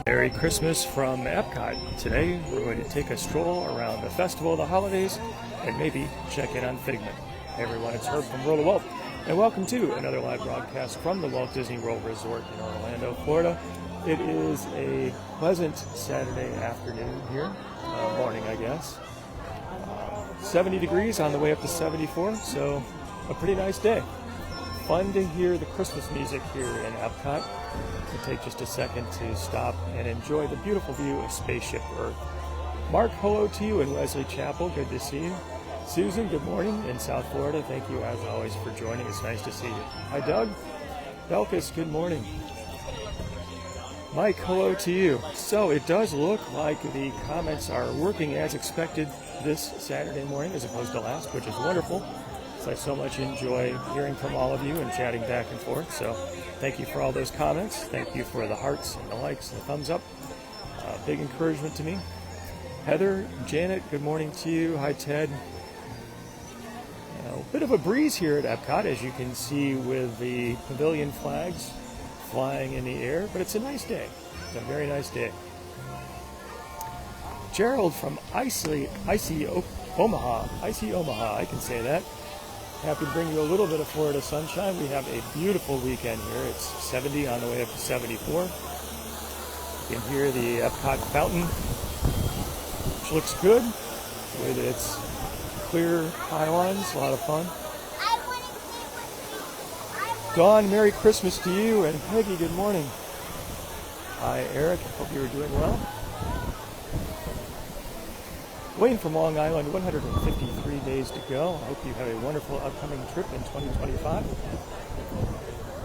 Merry Christmas from EPCOT. Today we're going to take a stroll around the festival of the holidays and maybe check in on Figment. Hey everyone, it's Herb from World of Walt, and welcome to another live broadcast from the Walt Disney World Resort in Orlando, Florida. It is a pleasant Saturday afternoon here, morning I guess. 70 degrees on the way up to 74, so a pretty nice day. Fun to hear the Christmas music here in EPCOT. We'll take just a second to stop and enjoy the beautiful view of Spaceship Earth. Mark, hello to you in Wesley Chapel. Good to see you. Susan, good morning in South Florida. Thank you as always for joining. It's nice to see you. Hi, Doug. Belkis, good morning. Mike, hello to you. So it does look like the comments are working as expected this Saturday morning as opposed to last, which is wonderful. I so much enjoy hearing from all of you and chatting back and forth. So thank you for all those comments. Thank you for the hearts and the likes and the thumbs up. Big encouragement to me. Heather, Janet, good morning to you. Hi, Ted. A bit of a breeze here at EPCOT, as you can see with the pavilion flags flying in the air, but it's a nice day. It's a very nice day. Gerald from icy Omaha, I can say that. Happy to bring you a little bit of Florida sunshine. We have a beautiful weekend here. It's 70 on the way up to 74. You can hear the EPCOT fountain, which looks good with its clear pylons. A lot of fun. Dawn, Merry Christmas to you, and Peggy, good morning. Hi, Eric. Hope you were doing well. Wayne from Long Island, 153 days to go. I hope you have a wonderful upcoming trip in 2025.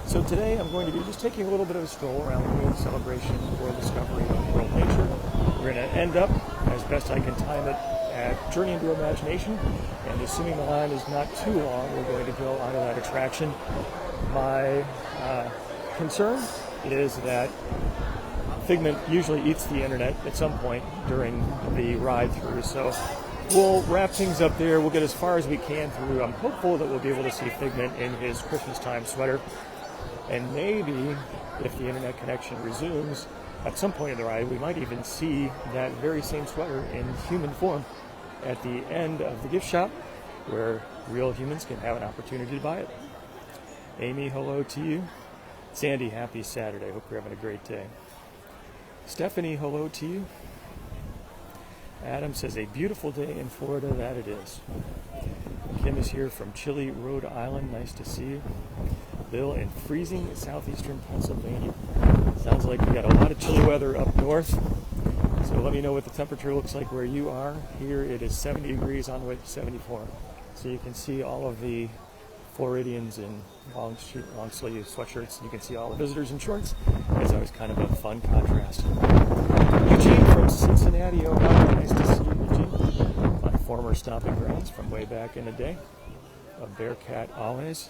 So today I'm going to be just taking a little bit of a stroll around the World Celebration for Discovery of World Nature. We're going to end up, as best I can time it, at Journey into Imagination. And assuming the line is not too long, we're going to go onto that attraction. My concern is that Figment usually eats the internet at some point during the ride through, so we'll wrap things up there. We'll get as far as we can through. I'm hopeful that we'll be able to see Figment in his Christmastime sweater, and maybe if the internet connection resumes at some point in the ride, we might even see that very same sweater in human form at the end of the gift shop, where real humans can have an opportunity to buy it. Amy, hello to you. Sandy, happy Saturday. Hope you're having a great day. Stephanie, hello to you. Adam says, a beautiful day in Florida, that it is. Kim is here from chilly Rhode Island. Nice to see you. Bill in freezing southeastern Pennsylvania. Sounds like we got a lot of chilly weather up north. So let me know what the temperature looks like where you are. Here it is 70 degrees on the way to 74. So you can see all of the Floridians in long sleeve sweatshirts. You can see all the visitors in shorts. It's always kind of a fun contrast. Eugene from Cincinnati, Ohio. Nice to see you, Eugene. My former stomping grounds from way back in the day. A Bearcat always.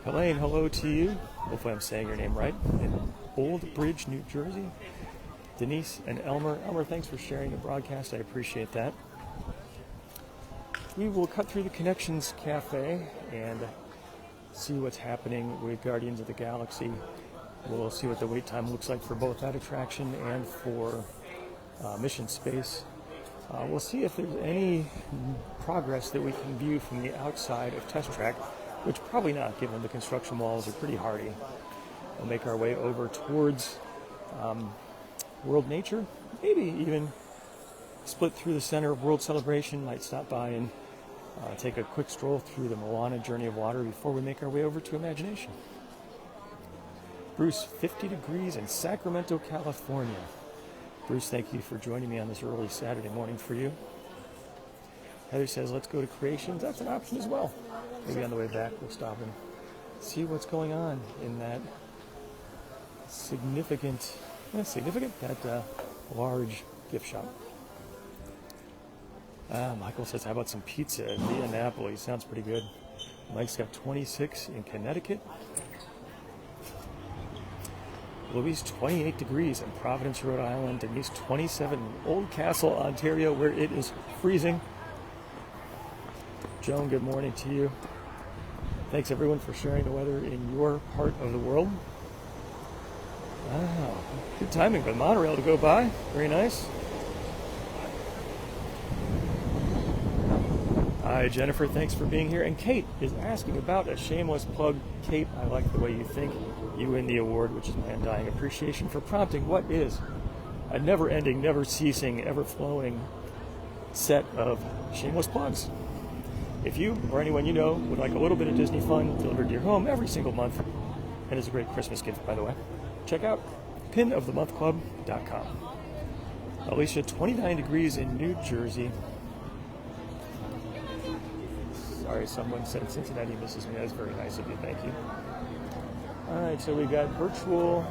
Helene, hello to you. Hopefully I'm saying your name right. In Old Bridge, New Jersey. Denise and Elmer. Elmer, thanks for sharing the broadcast. I appreciate that. We will cut through the Connections Cafe and see what's happening with Guardians of the Galaxy. We'll see what the wait time looks like for both that attraction and for Mission Space. We'll see if there's any progress that we can view from the outside of Test Track, which probably not, given the construction walls are pretty hardy. We'll make our way over towards World Nature, maybe even split through the center of World Celebration. Might stop by and take a quick stroll through the Moana Journey of Water before we make our way over to Imagination. Bruce, 50 degrees in Sacramento, California. Bruce, thank you for joining me on this early Saturday morning for you. Heather says, let's go to Creations. That's an option as well. Maybe on the way back we'll stop and see what's going on in that large gift shop. Michael says, how about some pizza via Napoli? Sounds pretty good. Mike's got 26 in Connecticut. Louise, 28 degrees in Providence, Rhode Island. Denise, 27 in Old Castle, Ontario, where it is freezing. Joan, good morning to you. Thanks everyone for sharing the weather in your part of the world. Good timing for the monorail to go by. Very nice. Hi, Jennifer. Thanks for being here. And Kate is asking about a shameless plug. Kate, I like the way you think. You win the award, which is my undying appreciation for prompting what is a never-ending, never-ceasing, ever-flowing set of shameless plugs. If you or anyone you know would like a little bit of Disney fun delivered to your home every single month, and it's a great Christmas gift, by the way, check out pinofthemonthclub.com. Alicia, 29 degrees in New Jersey. Sorry, someone said Cincinnati misses me. That's very nice of you. Thank you. All right, so we got virtual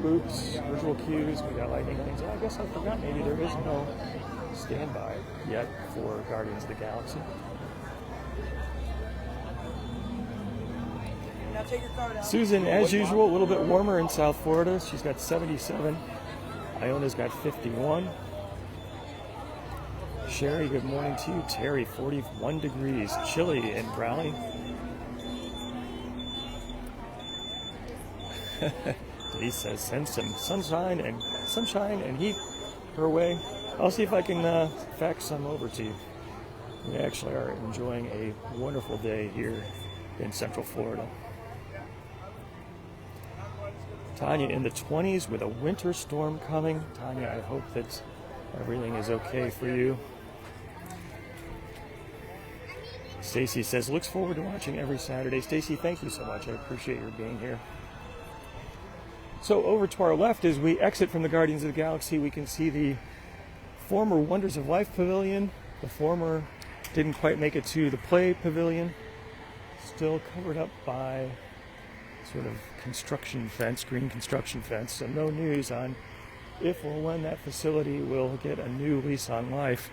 loops, virtual queues. We got lightning lanes. I guess I forgot. Maybe there is no standby yet for Guardians of the Galaxy. Now take your car down. Susan, as usual, a little bit warmer in South Florida. She's got 77. Iona's got 51. Sherry, good morning to you. Terry, 41 degrees. Chilly in Raleigh. Denise says, send some sunshine and heat her way. I'll see if I can fax some over to you. We actually are enjoying a wonderful day here in Central Florida. Tanya, in the 20s with a winter storm coming. Tanya, I hope that everything is okay for you. Stacy says, looks forward to watching every Saturday. Stacy, thank you so much. I appreciate your being here. So over to our left, as we exit from the Guardians of the Galaxy, we can see the former Wonders of Life Pavilion. The former didn't quite make it to the Play Pavilion. Still covered up by sort of construction fence, green construction fence. So no news on if or when that facility will get a new lease on life.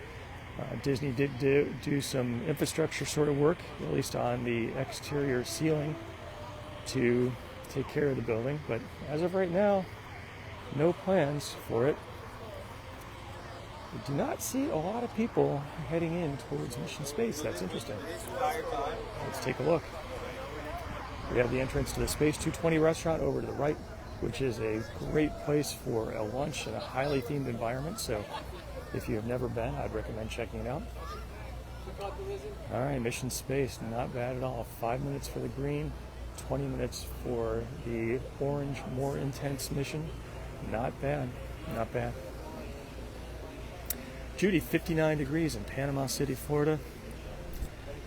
Disney did do some infrastructure sort of work, at least on the exterior ceiling, to take care of the building. But as of right now, no plans for it. We do not see a lot of people heading in towards Mission Space. That's interesting. Let's take a look. We have the entrance to the Space 220 restaurant over to the right, which is a great place for a lunch in a highly themed environment. So if you have never been, I'd recommend checking it out. All right, Mission Space, not bad at all. 5 minutes for the green, 20 minutes for the orange, more intense mission. Not bad, not bad. Judy, 59 degrees in Panama City, Florida.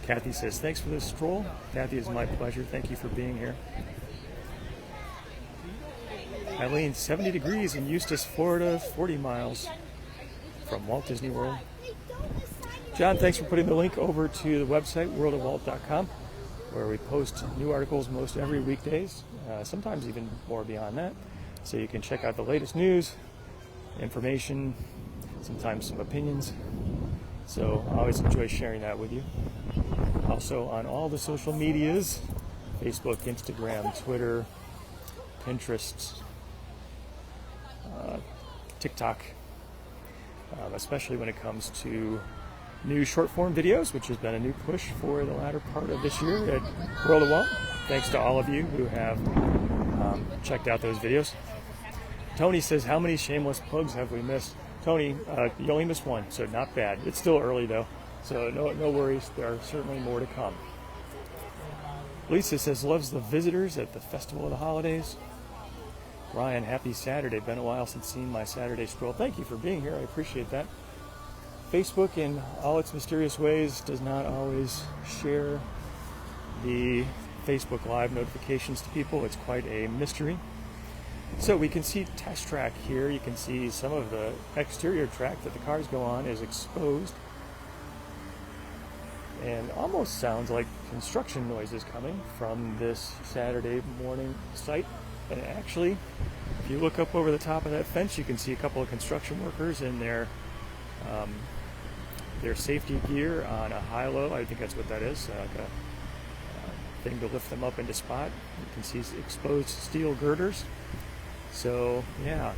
Kathy says, thanks for this stroll. Kathy, it's my pleasure. Thank you for being here. Eileen, 70 degrees in Eustis, Florida, 40 miles from Walt Disney World. John, thanks for putting the link over to the website, worldofwalt.com, where we post new articles most every weekdays, sometimes even more beyond that. So you can check out the latest news, information, sometimes some opinions. So I always enjoy sharing that with you. Also on all the social medias, Facebook, Instagram, Twitter, Pinterest, TikTok, especially when it comes to new short-form videos, which has been a new push for the latter part of this year at World of Walt. Thanks to all of you who have checked out those videos. Tony says, how many shameless plugs have we missed? Tony, you only missed one, so not bad. It's still early, though, so no worries. There are certainly more to come. Lisa says, loves the visitors at the Festival of the Holidays. Ryan, happy Saturday. Been a while since seeing my Saturday stroll. Thank you for being here. I appreciate that. Facebook, in all its mysterious ways, does not always share the Facebook Live notifications to people. It's quite a mystery. So we can see test track here. You can see some of the exterior track that the cars go on is exposed. And almost sounds like construction noises coming from this Saturday morning site. And actually, if you look up over the top of that fence, you can see a couple of construction workers in their safety gear on a high-low. I think that's what that is, like a thing to lift them up into spot. You can see exposed steel girders. So, yeah,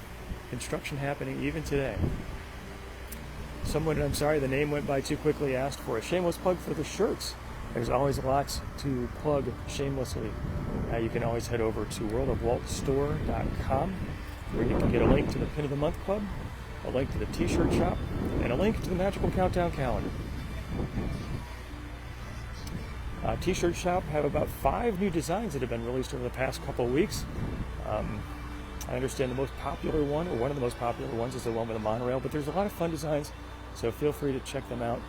construction happening even today. Someone, I'm sorry, the name went by too quickly, asked for a shameless plug for the shirts. There's always lots to plug shamelessly. You can always head over to worldofwaltstore.com where you can get a link to the Pin of the Month Club, a link to the t-shirt shop, and a link to the Magical Countdown calendar. T-shirt shop have about 5 new designs that have been released over the past couple of weeks. I understand the most popular one, or one of the most popular ones, is the one with the monorail, but there's a lot of fun designs, so feel free to check them out.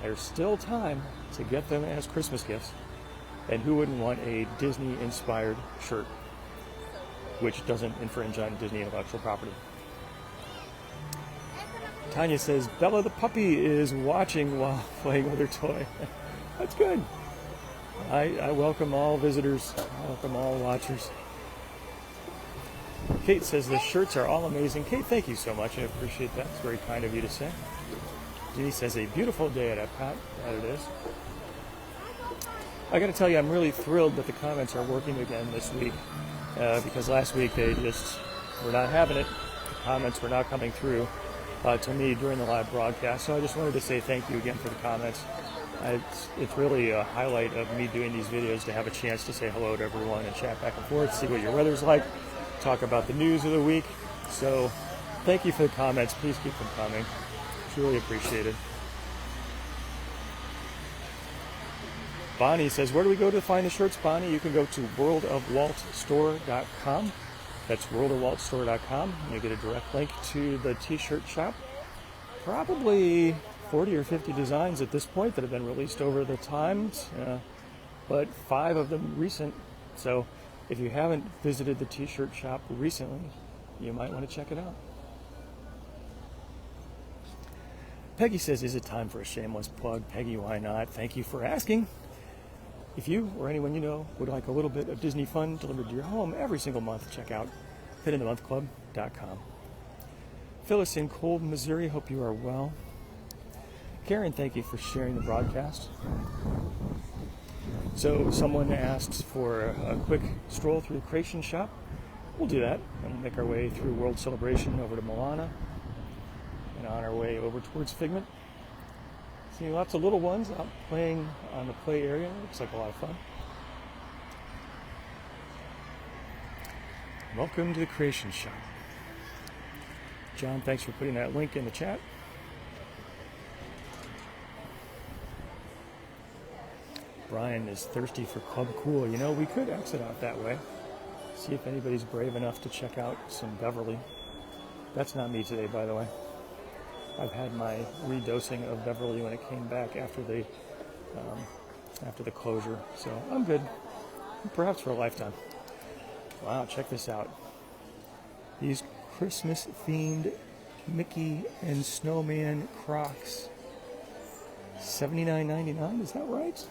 There's still time to get them as Christmas gifts, and who wouldn't want a Disney-inspired shirt, which doesn't infringe on Disney intellectual property. Tanya says, Bella the puppy is watching while playing with her toy. That's good. I welcome all visitors, I welcome all watchers. Kate says the shirts are all amazing. Kate, thank you so much. I appreciate that. It's very kind of you to say. Denise says a beautiful day at EPCOT. That it is. I got to tell you, I'm really thrilled that the comments are working again this week because last week they just were not having it. The comments were not coming through to me during the live broadcast. So I just wanted to say thank you again for the comments. It's really a highlight of me doing these videos to have a chance to say hello to everyone and chat back and forth, see what your weather's like, talk about the news of the week. So thank you for the comments. Please keep them coming. It's really appreciated. Bonnie says, where do we go to find the shirts, Bonnie? You can go to worldofwaltstore.com. That's worldofwaltstore.com. You get a direct link to the t-shirt shop. Probably 40 or 50 designs at this point that have been released over the times, but 5 of them recent. So if you haven't visited the t-shirt shop recently, you might want to check it out. Peggy says, is it time for a shameless plug? Peggy, why not? Thank you for asking. If you or anyone you know would like a little bit of Disney fun delivered to your home every single month, check out pinofthemonthclub.com. Phyllis in Cold, Missouri, hope you are well. Karen, thank you for sharing the broadcast. So someone asked for a quick stroll through the creation shop. We'll do that and we'll make our way through World Celebration over to Moana and on our way over towards Figment. See lots of little ones out playing on the play area. Looks like a lot of fun. Welcome to the creation shop. John, thanks for putting that link in the chat. Brian is thirsty for Club Cool. You know, we could exit out that way. See if anybody's brave enough to check out some Beverly. That's not me today, by the way. I've had my redosing of Beverly when it came back after the closure, so I'm good. Perhaps for a lifetime. Wow, check this out. These Christmas-themed Mickey and Snowman Crocs. $79.99, is that right?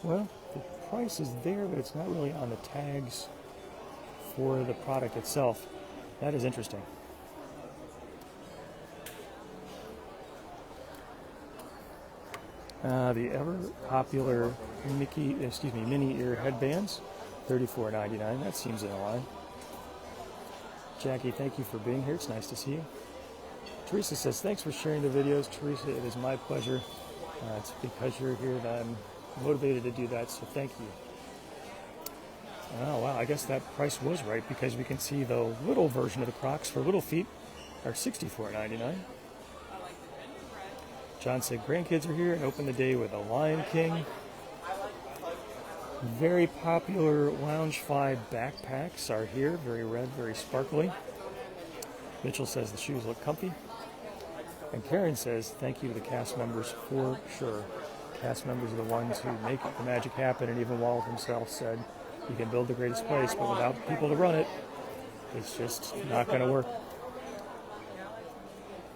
Well, the price is there, but it's not really on the tags for the product itself. That is interesting. The ever popular mini ear headbands, $34.99. That seems in line. Jackie, thank you for being here. It's nice to see you. Teresa says, thanks for sharing the videos. Teresa, it is my pleasure. It's because you're here that I'm motivated to do that, so thank you. Oh wow, I guess that price was right because we can see the little version of the Crocs for little feet are $64.99. John said grandkids are here and open the day with a Lion King. Very popular Loungefly backpacks are here, very red, very sparkly. Mitchell says the shoes look comfy. And Karen says thank you to the cast members for sure. Cast members are the ones who make the magic happen, and even Walt himself said, you can build the greatest place, but without people to run it, it's just not going to work.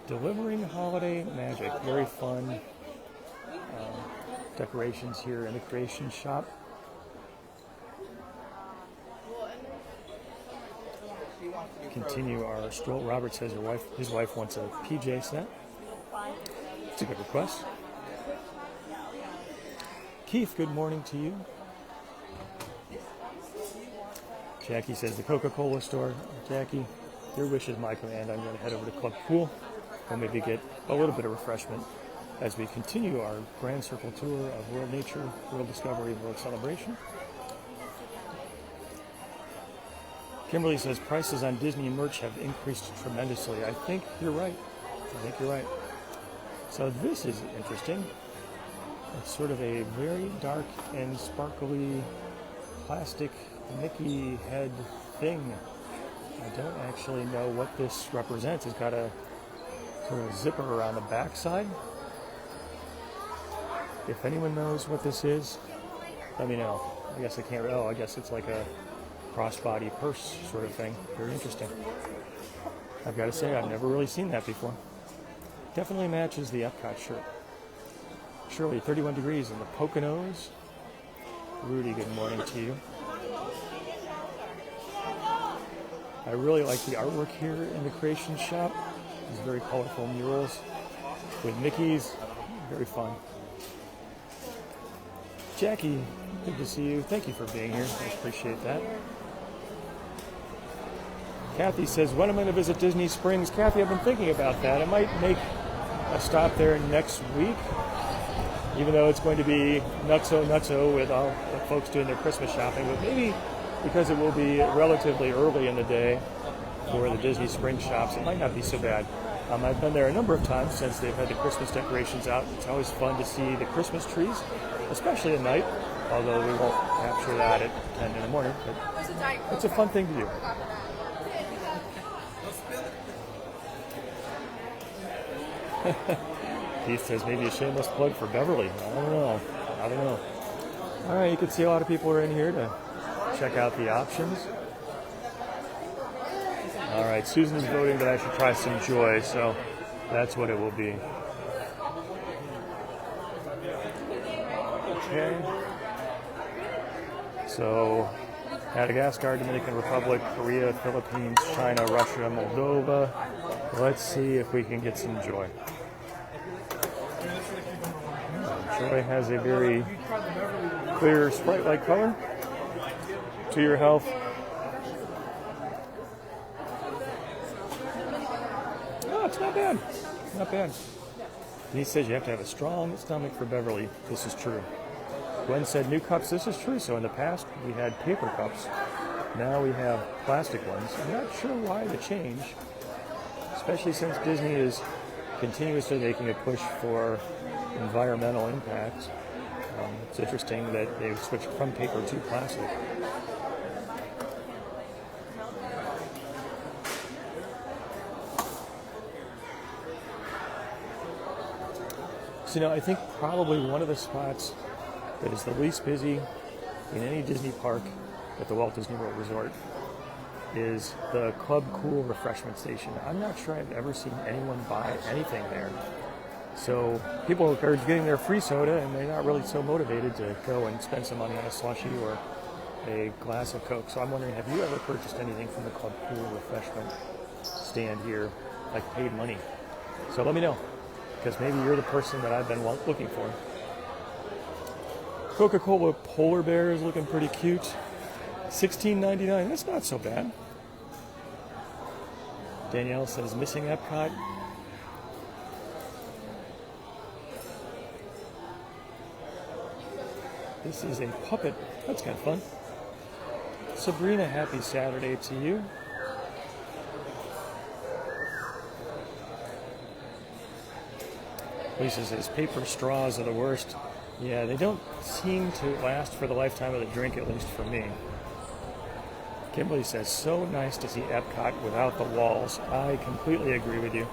Delivering holiday magic, very fun decorations here in the creation shop. Continue our stroll. Robert says his wife wants a PJ set. It's a good request. Keith, good morning to you. Jackie says the Coca-Cola store. Jackie, your wish is my command. I'm going to head over to Club Cool and maybe get a little bit of refreshment as we continue our Grand Circle tour of World Nature, World Discovery, and World Celebration. Kimberly says prices on Disney merch have increased tremendously. I think you're right. So this is interesting. It's sort of a very dark and sparkly plastic Mickey head thing. I don't actually know what this represents. It's got a sort of zipper around the backside. If anyone knows what this is, let me know. I guess I can't. Oh, I guess it's like a crossbody purse sort of thing. Very interesting. I've got to say, I've never really seen that before. Definitely matches the EPCOT shirt. Shirley, 31 degrees in the Poconos. Rudy, good morning to you. I really like the artwork here in the Creation Shop. These very colorful murals with Mickeys. Very fun. Jackie, good to see you. Thank you for being here. I appreciate that. Kathy says, when am I going to visit Disney Springs? Kathy, I've been thinking about that. I might make a stop there next week, even though it's going to be nutso with all the folks doing their Christmas shopping, but maybe because it will be relatively early in the day for the Disney Springs shops, it might not be so bad. I've been there a number of times since they've had the Christmas decorations out. It's always fun to see the Christmas trees, especially at night, although we won't capture that at 10 in the morning, but it's a fun thing to do. Keith says maybe a shameless plug for Beverly. I don't know. All right, you can see a lot of people are in here to check out the options. All right, Susan is voting that I should try some Joy, so that's what it will be. Okay. So, Madagascar, Dominican Republic, Korea, Philippines, China, Russia, Moldova. Let's see if we can get some Joy. Joy has a very clear Sprite-like color. To your health. Oh, it's not bad. Not bad. Denise says you have to have a strong stomach for Beverly. This is true. Gwen said new cups. This is true. So in the past, we had paper cups. Now we have plastic ones. I'm not sure why the change, especially since Disney is continuously making a push for environmental impacts. It's interesting that they've switched from paper to plastic. So, I think probably one of the spots that is the least busy in any Disney park at the Walt Disney World Resort is the Club Cool refreshment station. I'm not sure I've ever seen anyone buy anything there. So people are getting their free soda and they're not really so motivated to go and spend some money on a slushie or a glass of Coke. So I'm wondering, have you ever purchased anything from the Club Cool refreshment stand here, like paid money? So let me know, because maybe you're the person that I've been looking for. Coca-Cola Polar Bear is looking pretty cute. $16.99, that's not so bad. Danielle says missing Epcot. This is a puppet. That's kind of fun. Sabrina, happy Saturday to you. Lisa says paper straws are the worst. Yeah, they don't seem to last for the lifetime of the drink, at least for me. Kimberly says, so nice to see Epcot without the walls. I completely agree with you.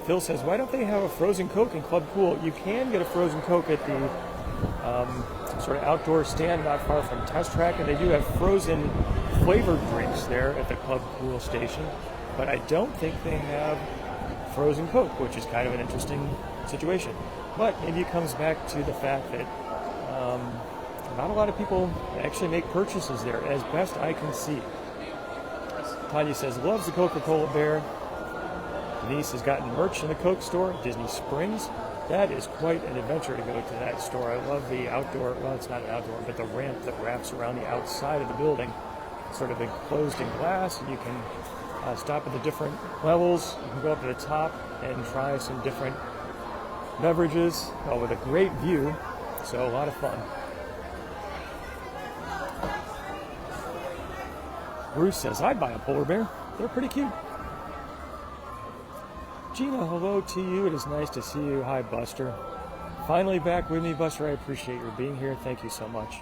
Phil says, why don't they have a frozen Coke in Club Cool? You can get a frozen Coke at the sort of outdoor stand not far from Test Track, and they do have frozen flavored drinks there at the Club Cool station, but I don't think they have frozen Coke, which is kind of an interesting situation. But maybe it comes back to the fact that not a lot of people actually make purchases there, as best I can see. Tanya says, loves the Coca-Cola Bear. Denise has gotten merch in the Coke store at Disney Springs. That is quite an adventure to go to that store. I love the outdoor, well, it's not an outdoor, but the ramp that wraps around the outside of the building, sort of enclosed in glass. You can stop at the different levels. You can go up to the top and try some different beverages with a great view. So a lot of fun. Bruce says, I'd buy a polar bear. They're pretty cute. Gina, hello to you. It is nice to see you. Hi, Buster. Finally back with me, Buster. I appreciate your being here. Thank you so much.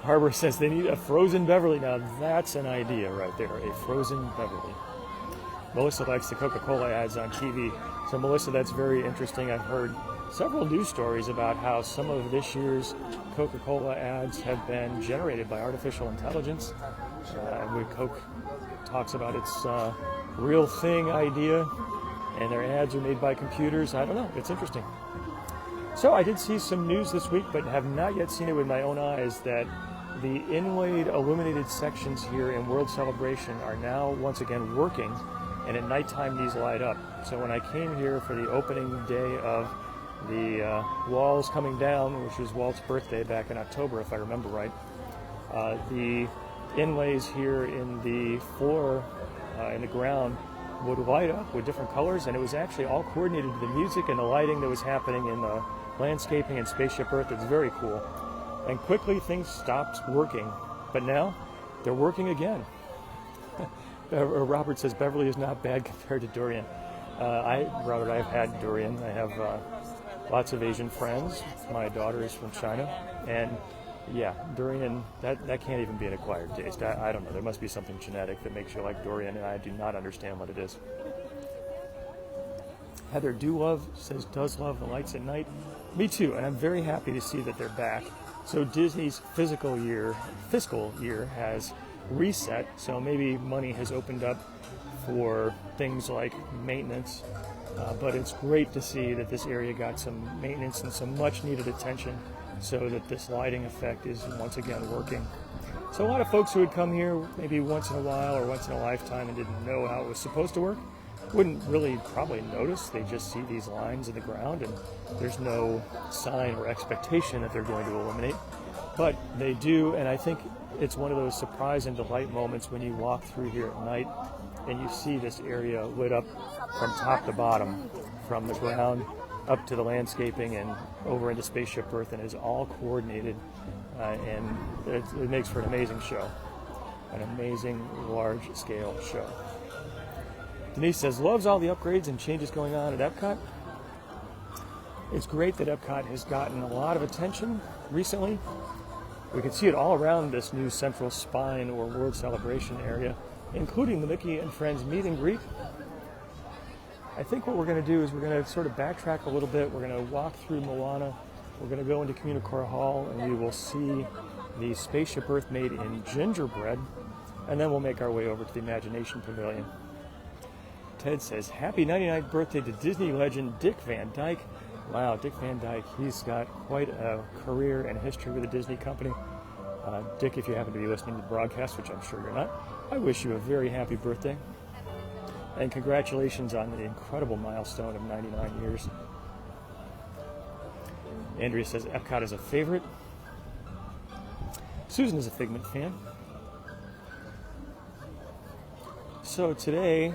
Harbor says they need a frozen Beverly. Now that's an idea right there, a frozen Beverly. Melissa likes the Coca-Cola ads on TV. So Melissa, that's very interesting. I've heard several news stories about how some of this year's Coca-Cola ads have been generated by artificial intelligence. When Coke talks about its real thing idea, and their ads are made by computers. I don't know. It's interesting. So I did see some news this week, but have not yet seen it with my own eyes, that the inlaid illuminated sections here in World Celebration are now once again working, and at nighttime these light up. So when I came here for the opening day of the walls coming down, which was Walt's birthday back in October, if I remember right, the inlays here in the floor, in the ground, would light up with different colors, and it was actually all coordinated to the music and the lighting that was happening in the landscaping and Spaceship Earth. It's very cool. And quickly things stopped working, but now they're working again. Robert says Beverly is not bad compared to durian. Robert, I've had durian. I have lots of Asian friends. My daughter is from China, and yeah, durian, that can't even be an acquired taste. I don't know. There must be something genetic that makes you like durian, and I do not understand what it is. Heather says, does love the lights at night. Me too, and I'm very happy to see that they're back. So Disney's fiscal year has reset, so maybe money has opened up for things like maintenance, but it's great to see that this area got some maintenance and some much needed attention, so that this lighting effect is once again working. So a lot of folks who would come here maybe once in a while or once in a lifetime and didn't know how it was supposed to work wouldn't really probably notice. They just see these lines in the ground and there's no sign or expectation that they're going to illuminate. But they do, and I think it's one of those surprise and delight moments when you walk through here at night and you see this area lit up from top to bottom, from the ground up to the landscaping and over into Spaceship Earth, and is all coordinated, and it makes for an amazing show, an amazing large-scale show. Denise says, loves all the upgrades and changes going on at EPCOT. It's great that EPCOT has gotten a lot of attention recently. We can see it all around this new central spine or World Celebration area, including the Mickey and Friends meet and greet. I think what we're going to do is we're going to sort of backtrack a little bit. We're going to walk through Moana. We're going to go into Communicore Hall, and we will see the Spaceship Earth made in gingerbread, and then we'll make our way over to the Imagination Pavilion. Ted says, happy 99th birthday to Disney legend Dick Van Dyke. Wow, Dick Van Dyke, he's got quite a career and history with the Disney company. Dick, if you happen to be listening to the broadcast, which I'm sure you're not, I wish you a very happy birthday. And congratulations on the incredible milestone of 99 years. Andrea says EPCOT is a favorite. Susan is a Figment fan. So today,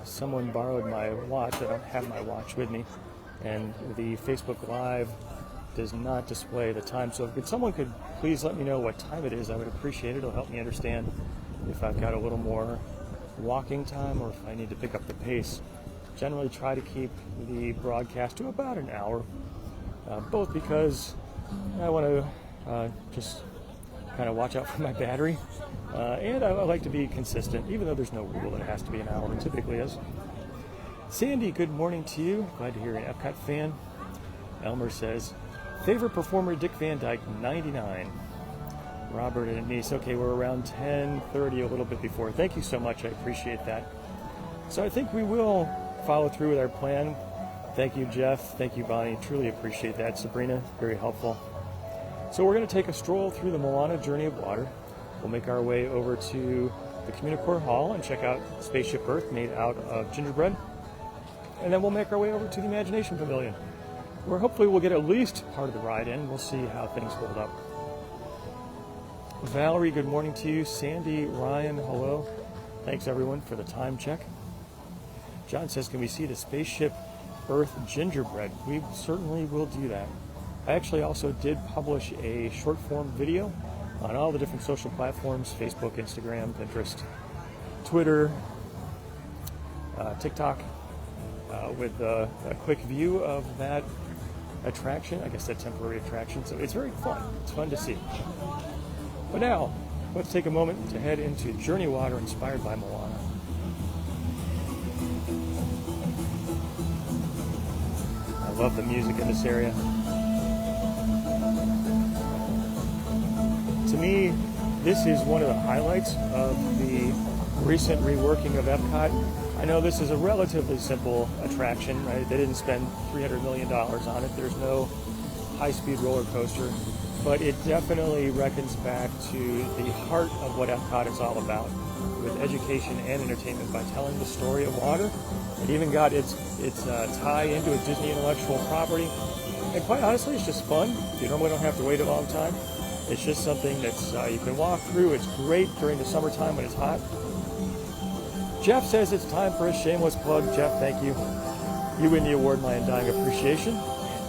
someone borrowed my watch. I don't have my watch with me, and the Facebook Live does not display the time. So if someone could please let me know what time it is, I would appreciate it. It'll help me understand if I've got a little more walking time or if I need to pick up the pace. Generally try to keep the broadcast to about an hour, both because I want to just kind of watch out for my battery, and I like to be consistent, even though there's no rule that it has to be an hour. It typically is. Sandy, good morning to you. Glad to hear you're an EPCOT fan. Elmer says, favorite performer Dick Van Dyke, 99. Robert and Denise, okay, we're around 10:30, a little bit before. Thank you so much, I appreciate that. So I think we will follow through with our plan. Thank you, Jeff. Thank you, Bonnie. Truly appreciate that. Sabrina, very helpful. So we're going to take a stroll through the Moana Journey of Water. We'll make our way over to the Communicore Hall and check out Spaceship Earth made out of gingerbread. And then we'll make our way over to the Imagination Pavilion, where hopefully we'll get at least part of the ride in. We'll see how things hold up. Valerie, good morning to you. Sandy, Ryan, hello. Thanks everyone for the time check. John says, can we see the Spaceship Earth gingerbread? We certainly will do that. I actually also did publish a short form video on all the different social platforms: Facebook, Instagram, Pinterest, Twitter, TikTok, with a quick view of that attraction, I guess that temporary attraction. So it's very fun. It's fun to see. But now, let's take a moment to head into Journey Water inspired by Moana. I love the music in this area. To me, this is one of the highlights of the recent reworking of EPCOT. I know this is a relatively simple attraction, right? They didn't spend $300 million on it. There's no high-speed roller coaster, but it definitely reckons back to the heart of what EPCOT is all about, with education and entertainment by telling the story of water. It even got its tie into a Disney intellectual property. And quite honestly, it's just fun. You normally don't have to wait a long time. It's just something that's you can walk through. It's great during the summertime when it's hot. Jeff says it's time for a shameless plug. Jeff, thank you. You win the award, my undying appreciation.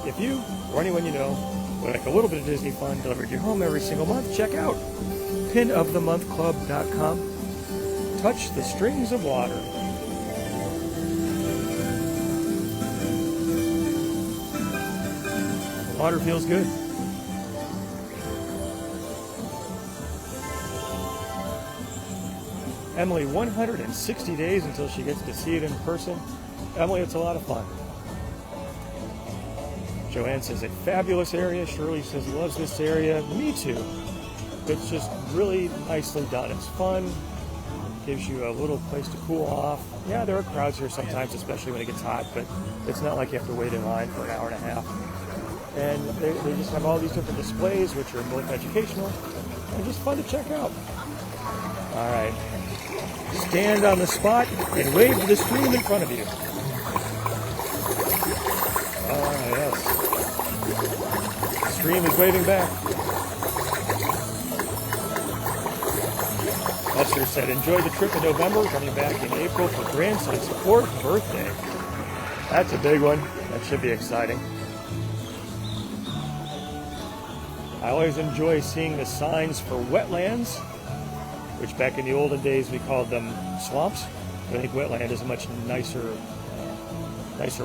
If you or anyone you know would like a little bit of Disney fun delivered to your home every single month, check out pinofthemonthclub.com. Touch the strings of water. The water feels good. Emily, 160 days until she gets to see it in person. Emily, it's a lot of fun. Joanne says a fabulous area. Shirley says loves this area. Me too. It's just really nicely done. It's fun. Gives you a little place to cool off. Yeah, there are crowds here sometimes, especially when it gets hot, but it's not like you have to wait in line for an hour and a half. And they just have all these different displays, which are both educational and just fun to check out. All right. Stand on the spot and wave to the stream in front of you. Yes. The stream is waving back. Esther said, enjoy the trip in November, coming back in April for grandson's 4th birthday. That's a big one. That should be exciting. I always enjoy seeing the signs for wetlands, which back in the olden days we called them swamps. I think wetland is a much nicer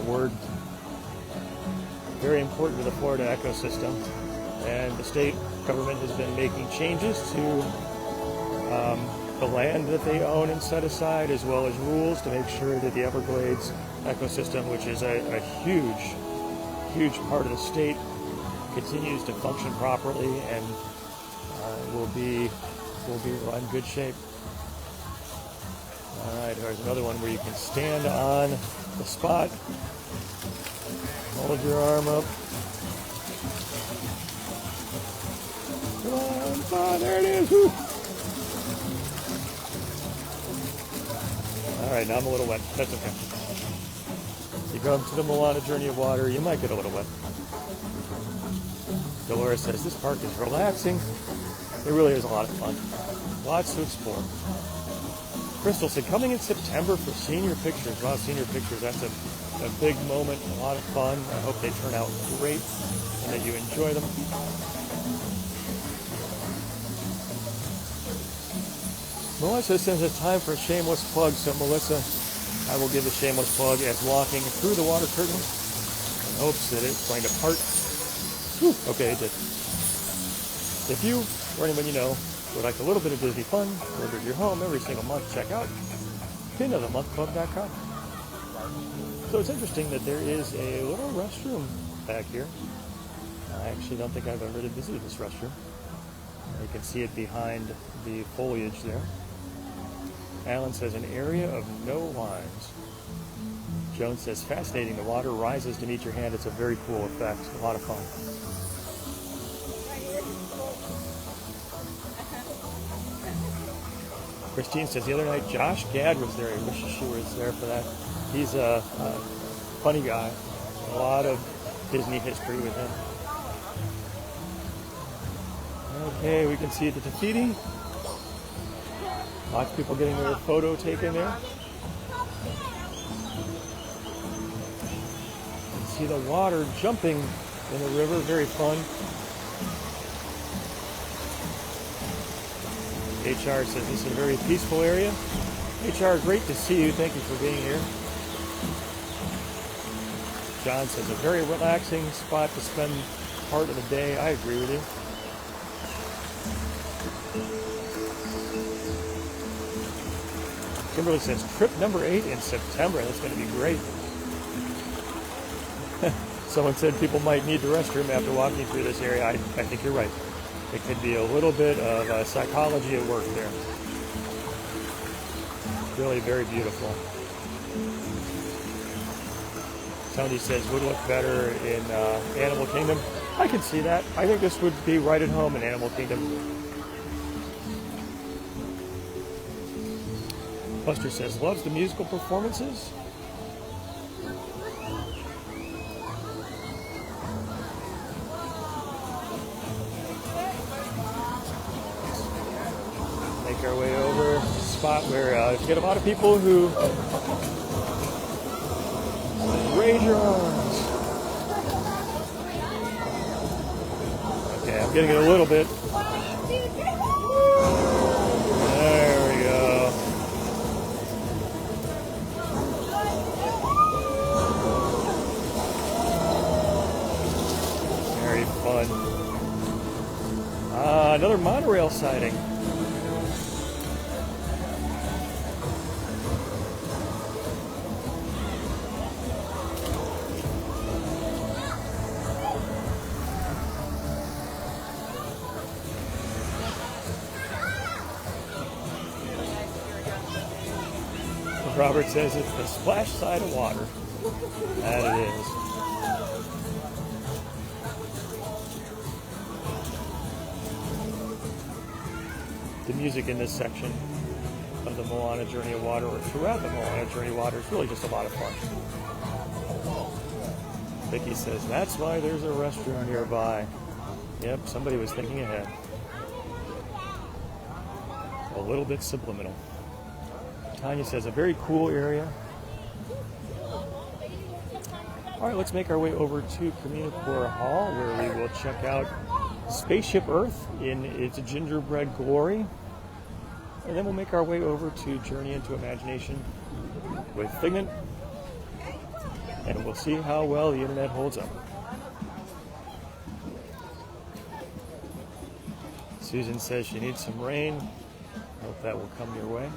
word. Very important to the Florida ecosystem, and the state government has been making changes to the land that they own and set aside, as well as rules to make sure that the Everglades ecosystem, which is a huge part of the state, continues to function properly and will be in good shape. All right, here's another one where you can stand on the spot, hold your arm up. Come on, there it is. Woo. All right, now I'm a little wet. That's okay. You come to the Moana Journey of Water, you might get a little wet. Dolores says this park is relaxing. It really is a lot of fun. Lots to explore. Crystal said, coming in September for senior pictures. Wow, senior pictures, that's a big moment, a lot of fun. I hope they turn out great and that you enjoy them. Melissa says it's time for a shameless plug. So Melissa, I will give a shameless plug as walking through the water curtain in hopes that it's going to part. Whew, okay, it did. If you or anyone you know would like a little bit of Disney fun delivered to your home every single month, check out pinofthemonthclub.com. So it's interesting that there is a little restroom back here. I actually don't think I've ever visited this restroom. You can see it behind the foliage there. Alan says an area of no lines. Joan says fascinating. The water rises to meet your hand. It's a very cool effect. A lot of fun. Christine says the other night Josh Gad was there. I wish she was there for that. He's a funny guy. A lot of Disney history with him. Okay, we can see the Tahiti. Lots of people getting their photo taken there. You can see the water jumping in the river. Very fun. HR says this is a very peaceful area. HR, great to see you. Thank you for being here. John says a very relaxing spot to spend part of the day. I agree with you. Kimberly says trip number 8 in September. That's going to be great. Someone said people might need the restroom after walking through this area. I think you're right. It could be a little bit of psychology at work there. Really very beautiful. Tony says would look better in Animal Kingdom. I can see that. I think this would be right at home in Animal Kingdom. Buster says loves the musical performances. Make our way over to a spot where you get a lot of people who raise your arms. Okay, I'm getting it a little bit. There we go. Very fun. Another monorail sighting. Robert says it's the splash side of water. That it is. The music in this section of the Moana Journey of Water, or throughout the Moana Journey of Water, is really just a lot of fun. Vicky says, that's why there's a restroom nearby. Yep, somebody was thinking ahead. A little bit subliminal. Tanya says, a very cool area. All right, let's make our way over to Communicore Hall, where we will check out Spaceship Earth in its gingerbread glory. And then we'll make our way over to Journey into Imagination with Figment. And we'll see how well the internet holds up. Susan says she needs some rain. Hope that will come your way.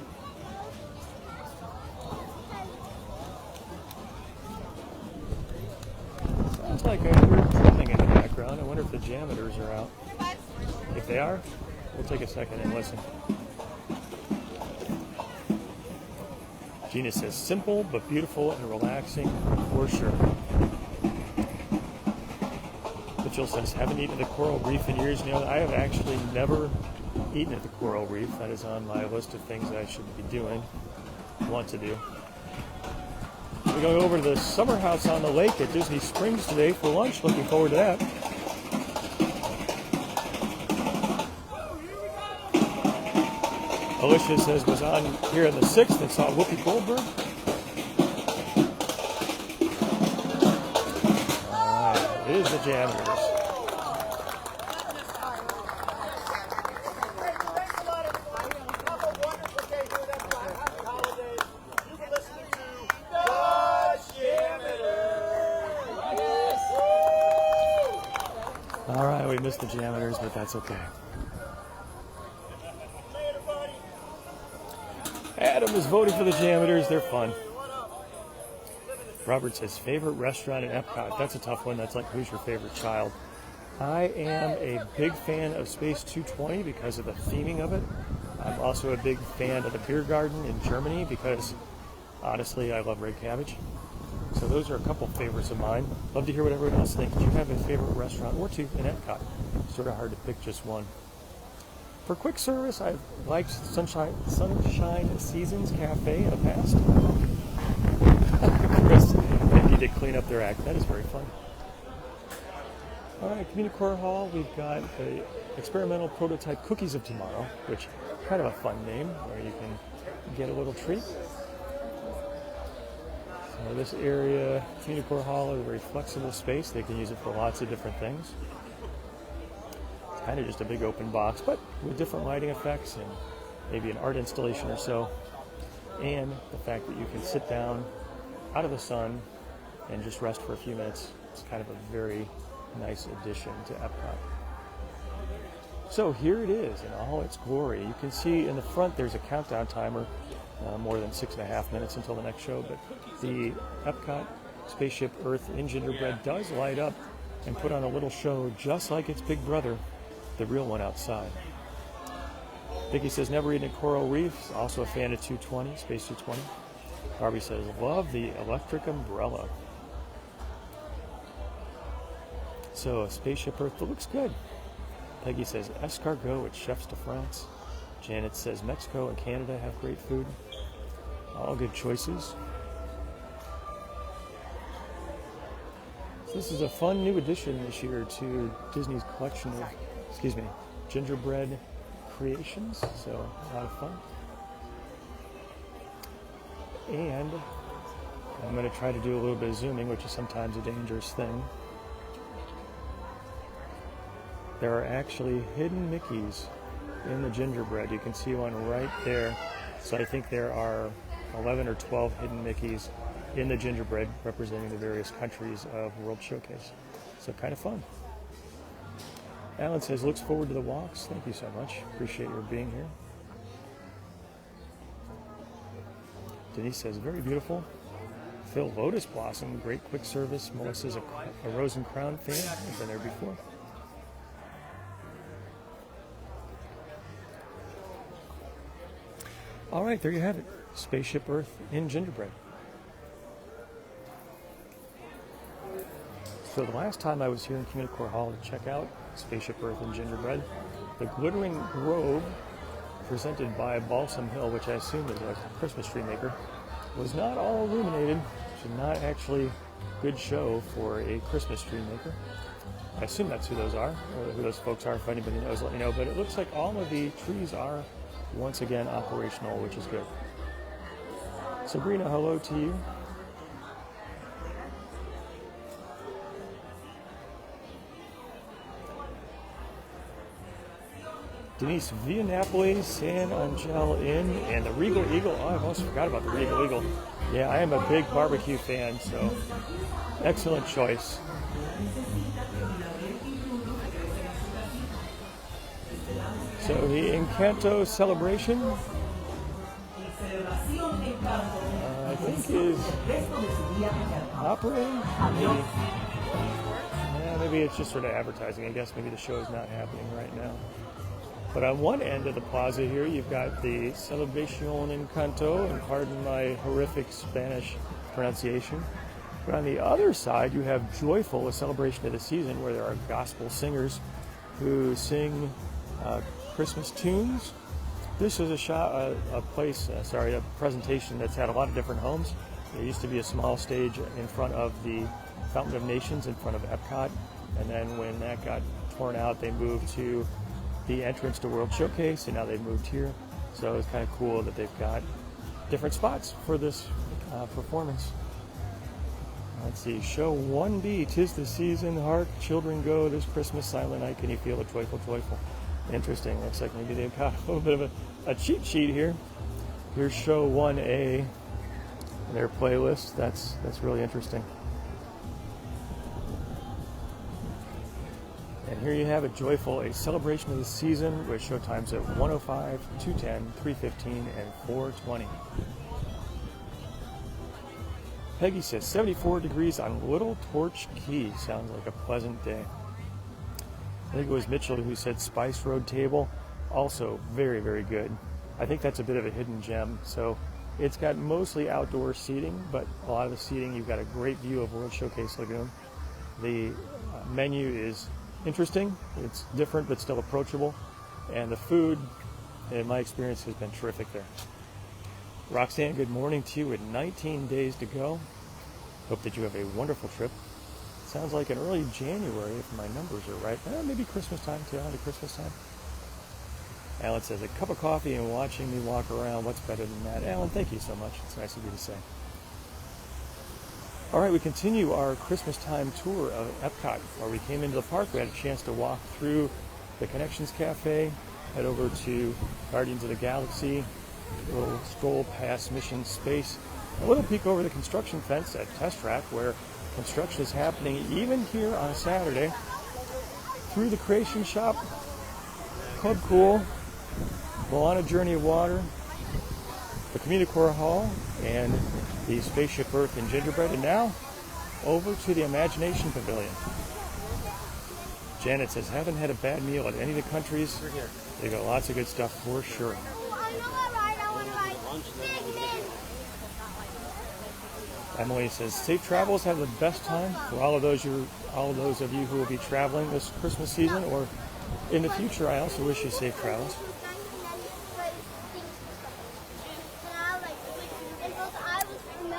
Sounds like I heard drumming in the background. I wonder if the janitors are out. If they are, we'll take a second and listen. Gina says, simple but beautiful and relaxing for sure. Mitchell says, haven't eaten at the Coral Reef in years. You know, I have actually never eaten at the Coral Reef. That is on my list of things that I should be doing, want to do. We're going over to the summer house on the lake at Disney Springs today for lunch. Looking forward to that. Alicia says was on here on the 6th and saw Whoopi Goldberg. All right, it is the janitors. All right, we missed the janitors, but that's okay. Adam is voting for the janitors. They're fun. Robert says, favorite restaurant in EPCOT. That's a tough one. That's like, who's your favorite child? I am a big fan of Space 220 because of the theming of it. I'm also a big fan of the beer garden in Germany because, honestly, I love red cabbage. So those are a couple favorites of mine. Love to hear what everyone else thinks. Do you have a favorite restaurant or two in EPCOT? Sort of hard to pick just one. For quick service, I've liked Sunshine Seasons Cafe in the past. Chris, they need to clean up their act. That is very fun. All right, Communicore Hall, we've got the experimental prototype Cookies of Tomorrow, which is kind of a fun name, where you can get a little treat. So this area, Communicore Hall, is a very flexible space. They can use it for lots of different things. kind of just a big open box, but with different lighting effects and maybe an art installation or so. And the fact that you can sit down out of the sun and just rest for a few minutes. It's kind of a very nice addition to EPCOT. So here it is in all its glory. You can see in the front there's a countdown timer, more than 6.5 minutes until the next show, but the EPCOT Spaceship Earth in gingerbread does light up and put on a little show just like its big brother, the real one outside. Vicky says, never eaten a coral reef, also a fan of 220, Space 220. Barbie says, love the electric umbrella. So a Spaceship Earth that looks good. Peggy says, escargot at Chefs de France. Janet says, Mexico and Canada have great food. All good choices. So this is a fun new addition this year to Disney's collection of, gingerbread creations. So a lot of fun. And I'm going to try to do a little bit of zooming, which is sometimes a dangerous thing. There are actually hidden Mickeys in the gingerbread. You can see one right there. So I think there are 11 or 12 hidden Mickeys in the gingerbread representing the various countries of World Showcase. So kind of fun. Alan says, looks forward to the walks. Thank you so much. Appreciate your being here. Denise says, very beautiful. Phil, Lotus Blossom, great quick service. Melissa's a Rose and Crown fan. I've been there before. All right, there you have it. Spaceship Earth in gingerbread. So the last time I was here in Communicore Hall to check out Spaceship Earth in gingerbread, the glittering grove presented by Balsam Hill, which I assume is a Christmas tree maker, was not all illuminated. So not actually good show for a Christmas tree maker. I assume that's who those are, or who those folks are. If anybody knows, let me know. But it looks like all of the trees are once again operational, which is good. Sabrina, hello to you. Denise, Via Napoli, San Angel Inn, and the Regal Eagle. Oh, I almost forgot about the Regal Eagle. Yeah, I am a big barbecue fan, so excellent choice. So the Encanto celebration, I think is operating. Maybe it's just sort of advertising. I guess maybe the show is not happening right now. But on one end of the plaza here, you've got the Celebración Encanto, and pardon my horrific Spanish pronunciation. But on the other side, you have Joyful, a celebration of the season, where there are gospel singers who sing Christmas tunes. This is a presentation that's had a lot of different homes. There used to be a small stage in front of the Fountain of Nations, in front of EPCOT, and then when that got torn out, they moved to the entrance to World Showcase, and now they've moved here. So it's kind of cool that they've got different spots for this performance. Let's see, show 1B, 'tis the season, hark, children go, this Christmas silent night, can you feel it, joyful, joyful. Interesting, looks like maybe they've got a little bit of a cheat sheet here. Here's show 1A, their playlist, that's really interesting. And here you have it, Joyful, a celebration of the season with show times at 1:05, 2:10, 3:15, and 4:20. Peggy says 74 degrees on Little Torch Key. Sounds like a pleasant day. I think it was Mitchell who said Spice Road Table. Also very, very good. I think that's a bit of a hidden gem. So it's got mostly outdoor seating, but a lot of the seating, you've got a great view of World Showcase Lagoon. The menu is interesting. It's different, but still approachable. And the food, in my experience, has been terrific there. Roxanne, good morning to you with 19 days to go. Hope that you have a wonderful trip. Sounds like an early January, if my numbers are right. Maybe Christmas time, too. Happy Christmas time. Alan says, a cup of coffee and watching me walk around. What's better than that? Alan, thank you so much. It's nice of you to say. All right, we continue our Christmas time tour of EPCOT, where we came into the park. We had a chance to walk through the Connections Cafe, head over to Guardians of the Galaxy, a little stroll past Mission Space, a little peek over the construction fence at Test Track, where construction is happening even here on Saturday, through the Creation Shop, Club Cool, Moana Journey of Water, the Community Core Hall, and the Spaceship Earth and Gingerbread, and now over to the Imagination Pavilion. Janet says, haven't had a bad meal at any of the countries. They got lots of good stuff for sure. Emily says, safe travels. Have the best time for all of those of you who will be traveling this Christmas season or in the future. I also wish you safe travels.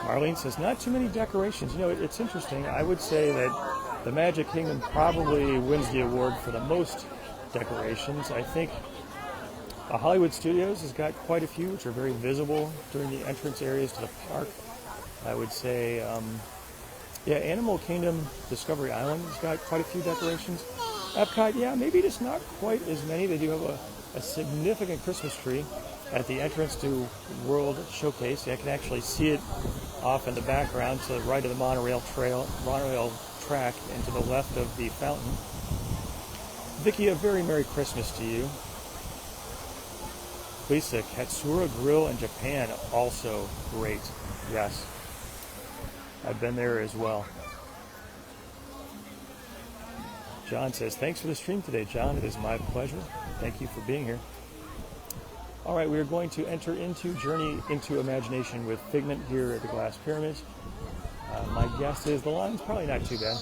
Marlene says, not too many decorations. You know, it's interesting. I would say that the Magic Kingdom probably wins the award for the most decorations. I think Hollywood Studios has got quite a few, which are very visible during the entrance areas to the park. I would say, Animal Kingdom Discovery Island has got quite a few decorations. EPCOT, yeah, maybe just not quite as many. They do have a significant Christmas tree at the entrance to World Showcase. I can actually see it off in the background to the right of the monorail track and to the left of the fountain. Vicky, a very Merry Christmas to you. Lisa, Katsura Grill in Japan, also great. Yes, I've been there as well. John says, thanks for the stream today, John. It is my pleasure. Thank you for being here. All right, we are going to enter into Journey into Imagination with Figment here at the Glass Pyramids. My guess is the line's probably not too bad,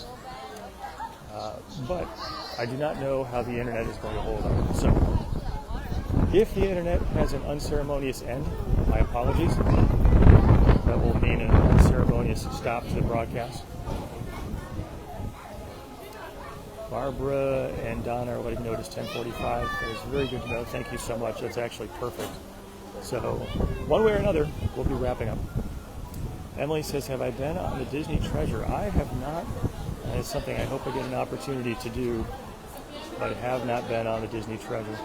but I do not know how the internet is going to hold up. So, if the internet has an unceremonious end, my apologies. That will mean an unceremonious stop to the broadcast. Barbara and Donna are letting me know it is 10:45. That is very good to know. Thank you so much. That's actually perfect. So, one way or another, we'll be wrapping up. Emily says, have I been on the Disney Treasure? I have not. That is something I hope I get an opportunity to do, but I have not been on the Disney Treasure.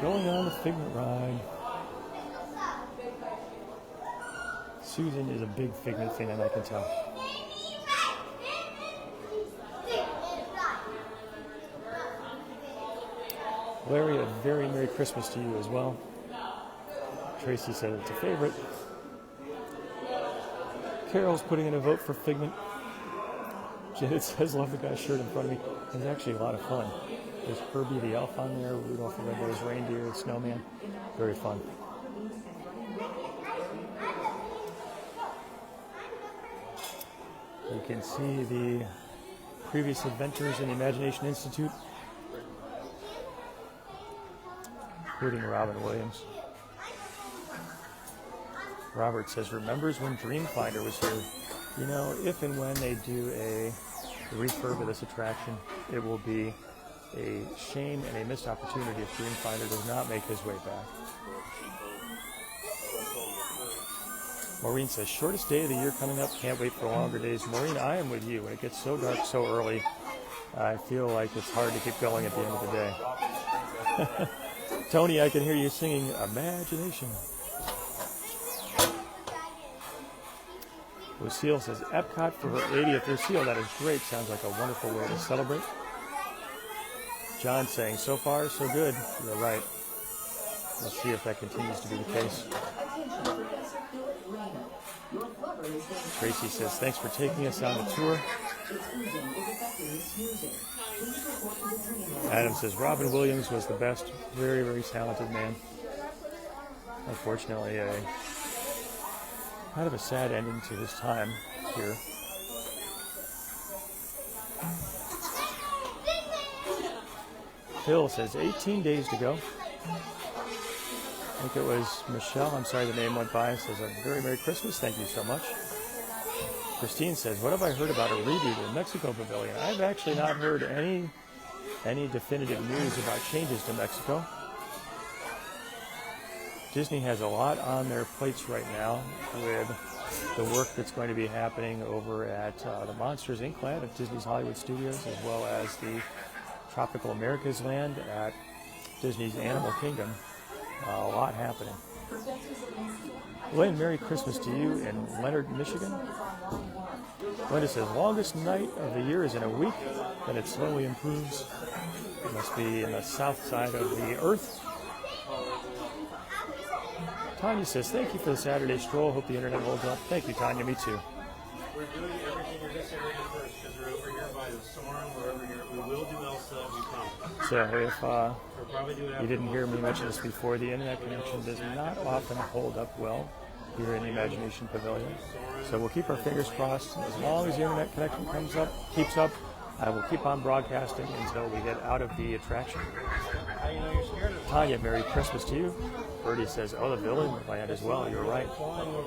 Going on the Figment ride. Susan is a big Figment fan, I can tell. Larry, a very Merry Christmas to you as well. Tracy said it's a favorite. Carol's putting in a vote for Figment. Janet says, love the guy's shirt in front of me. It's actually a lot of fun. There's Herbie the elf on there, Rudolph the Red-Nosed Reindeer, the snowman. Very fun. You can see the previous adventures in the Imagination Institute, including Robin Williams. Robert says, remembers when Dreamfinder was here? You know, if and when they do a refurb of this attraction, it will be a shame and a missed opportunity if Dreamfinder does not make his way back. Maureen says, shortest day of the year coming up. Can't wait for longer days. Maureen, I am with you. When it gets so dark so early, I feel like it's hard to keep going at the end of the day. Tony, I can hear you singing Imagination. Lucille says, EPCOT for her 80th. Lucille, that is great. Sounds like a wonderful way to celebrate. John saying, so far, so good. You're right. We'll see if that continues to be the case. Tracy says, thanks for taking us on the tour. Adam says, Robin Williams was the best. Very, very talented man. Unfortunately, kind of a sad ending to his time here. Phil says 18 days to go. I think it was Michelle, I'm sorry the name went by, says a very Merry Christmas, thank you so much. Christine says, what have I heard about a reboot of the Mexico Pavilion? I've actually not heard any definitive news about changes to Mexico. Disney has a lot on their plates right now with the work that's going to be happening over at the Monsters Inc. land at Disney's Hollywood Studios, as well as the Tropical Americas land at Disney's Animal Kingdom. A lot happening. Lynn, Merry Christmas to you in Leonard, Michigan. Linda says, longest night of the year is in a week, then it slowly improves. It must be in the south side of the earth. Tanya says, thank you for the Saturday stroll. Hope the internet holds up. Thank you, Tanya. Me too. We're doing everything you're just saying first because we're over here by the storm. We're over here. We will do Elsa. We promise. So if you didn't hear me mention this before, the internet connection does not often hold up well here in the Imagination Pavilion. So we'll keep our fingers crossed. As long as the internet connection keeps up, I will keep on broadcasting until we get out of the attraction. Tanya, Merry Christmas to you. Birdie says, oh, the villain land as well. You're right.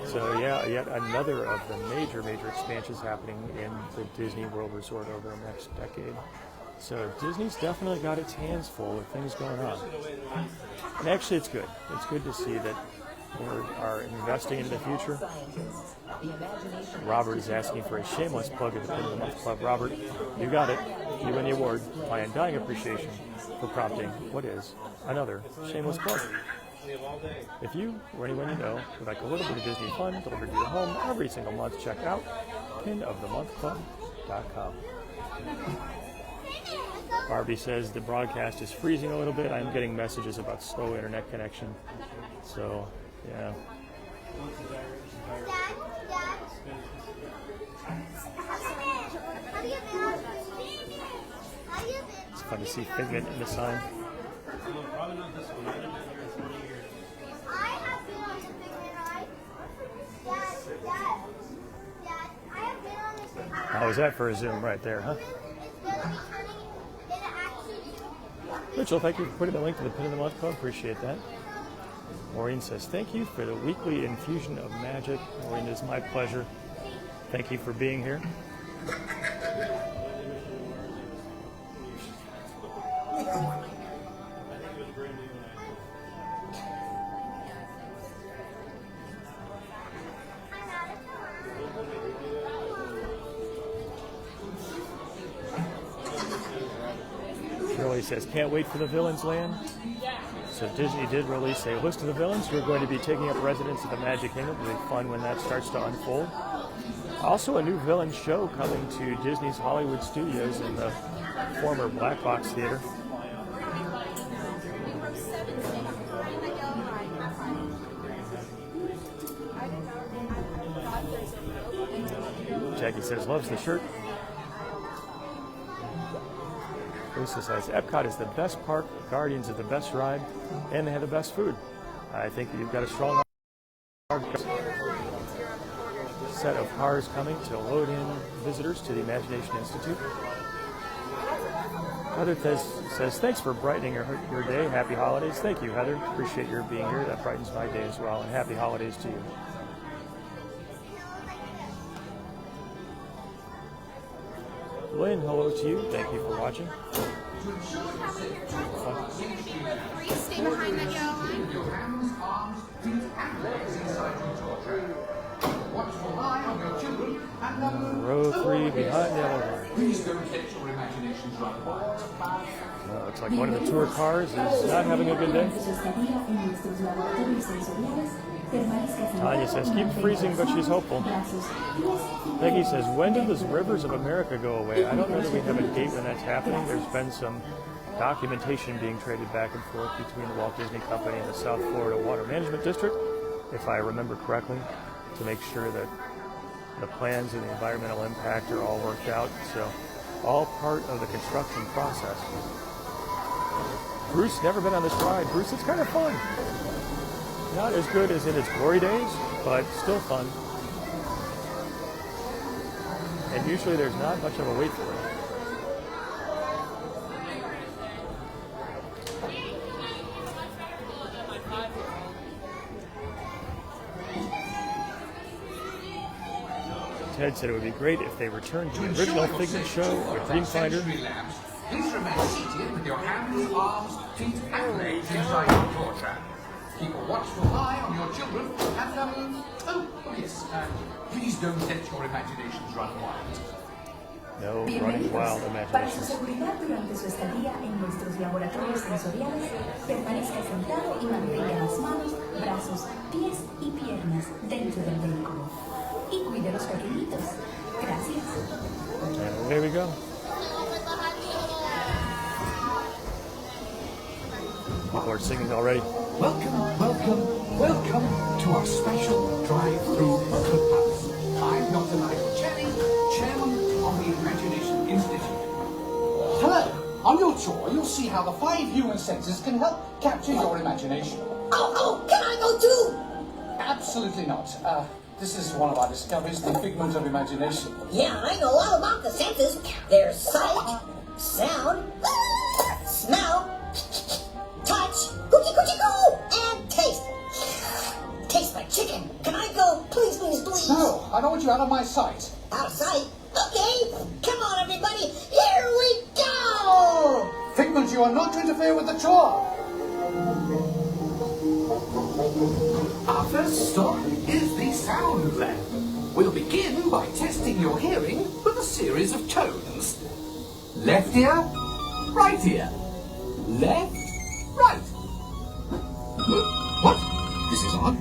So yeah, yet another of the major expansions happening in the Disney World Resort over the next decade. So Disney's definitely got its hands full with things going on. And actually it's good. It's good to see that we are investing into the future. Robert is asking for a shameless plug of the Pin of the Month Club. Robert, you got it. You win the award. My undying appreciation for prompting what is another shameless plug. If you or anyone you know would like a little bit of Disney fun delivered to your home every single month, check out pinofthemonthclub.com. Barbie says the broadcast is freezing a little bit. I'm getting messages about slow internet connection. So, yeah. It's fun to see Figment in the sign. How was that for a zoom right there, huh? Mitchell, thank you for putting the link to the Pin of the Month Club. Appreciate that. Maureen says, thank you for the weekly infusion of magic. Maureen, it is my pleasure. Thank you for being here. Shirley says, can't wait for the Villains Land. So Disney did release a list of the villains who are going to be taking up residence at the Magic Kingdom. It'll be fun when that starts to unfold. Also a new villain show coming to Disney's Hollywood Studios in the former Black Box Theater. Jackie says, loves the shirt. Lisa says, Epcot is the best park, Guardians is the best ride, and they have the best food. I think that you've got a strong set of cars coming to load in visitors to the Imagination Institute. Heather says, thanks for brightening your day. Happy holidays. Thank you, Heather. Appreciate your being here. That brightens my day as well. And happy holidays to you. Lynn, hello to you. Thank you for watching. Stay behind that yellow line. Row 3 behind yellow line. Looks like one of the tour cars is not having a good day. Tanya says, keep freezing, but she's hopeful. Peggy says, when do the rivers of America go away? I don't know that we have a date when that's happening. There's been some documentation being traded back and forth between the Walt Disney Company and the South Florida Water Management District, if I remember correctly, to make sure that the plans and the environmental impact are all worked out. So, all part of the construction process. Bruce, never been on this ride. Bruce, it's kind of fun. Not as good as in its glory days, but still fun. And usually there's not much of a wait for it. Ted said it would be great if they returned to the original Figment show or Dreamfinder. Please remain seated with your hands, arms, feet, and legs inside your door trap. Keep a watchful eye on your children, and please don't let your imaginations run wild. No running wild Para su imaginations. seguridad durante su estadía en nuestros laboratorios sensoriales, permanezca sentado y mantenga las manos, brazos, pies y piernas dentro del vehículo. Y cuide a los pequeñitos. Gracias. And away we go. People are singing already. Welcome, welcome, welcome to our special drive-through booklet house. I'm Dr. Nigel Channing, Chairman of the Imagination Institute. Hello. On your tour, you'll see how the 5 human senses can help capture your imagination. Oh, can I go too? Absolutely not. This is one of our discoveries, the figment of imagination. Yeah, I know all about the senses. There's sight, sound, smell, touch, coochie coochie coo, and taste. Tastes like chicken. Can I go? Please, please, please. No, I don't want you out of my sight. Out of sight? Okay. Come on, everybody. Here we go. Figment, you are not to interfere with the tour. Our first stop is the sound lab. We'll begin by testing your hearing with a series of tones. Left ear, right ear. Left, right. What? This is odd.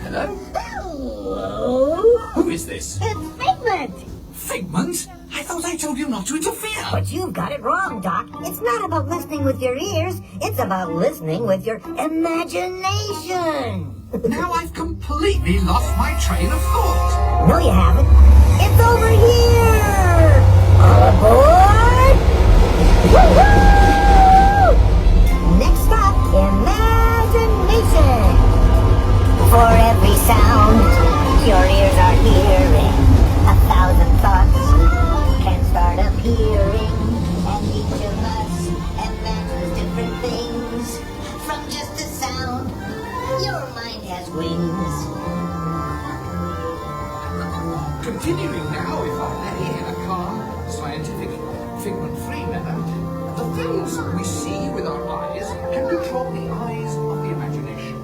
Hello? Hello. Who is this? It's Figment. Figment? I thought I told you not to interfere. But you've got it wrong, Doc. It's not about listening with your ears. It's about listening with your imagination. Now I've completely lost my train of thought. No, you haven't. It's over here. All aboard. Woo-hoo! Next stop, imagination. For every sound your ears are hearing, 1,000 thoughts can start appearing, and each of us imagines different things from just a sound. Your mind has wings. Continuing now, if I may, in a calm, scientific, figment-free manner, the things we see with our eyes can control the eyes of the imagination.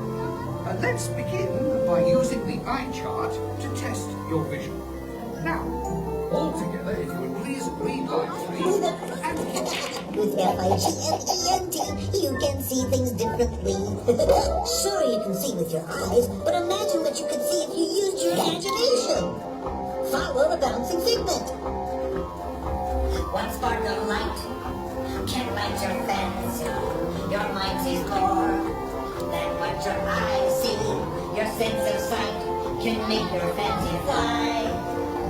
Let's begin by using the eye chart to test your vision. Now, all together, if you would please read line 3 and With F-I-G-M-E-N-T, you can see things differently. Sure, you can see with your eyes, but imagine what you could see if you used your imagination. Follow the bouncing figment. One spark of light can light your fancy. Your mind sees more than what your eyes see. Your sense of sight can make your fancy fly.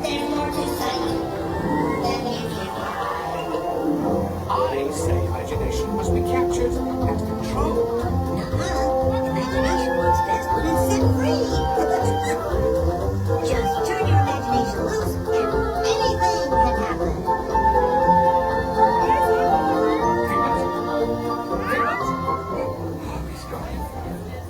There's more to sight than meets the eye. I say imagination must be captured and controlled. Imagination works best when it's set free. Just turn your imagination loose and anything can happen.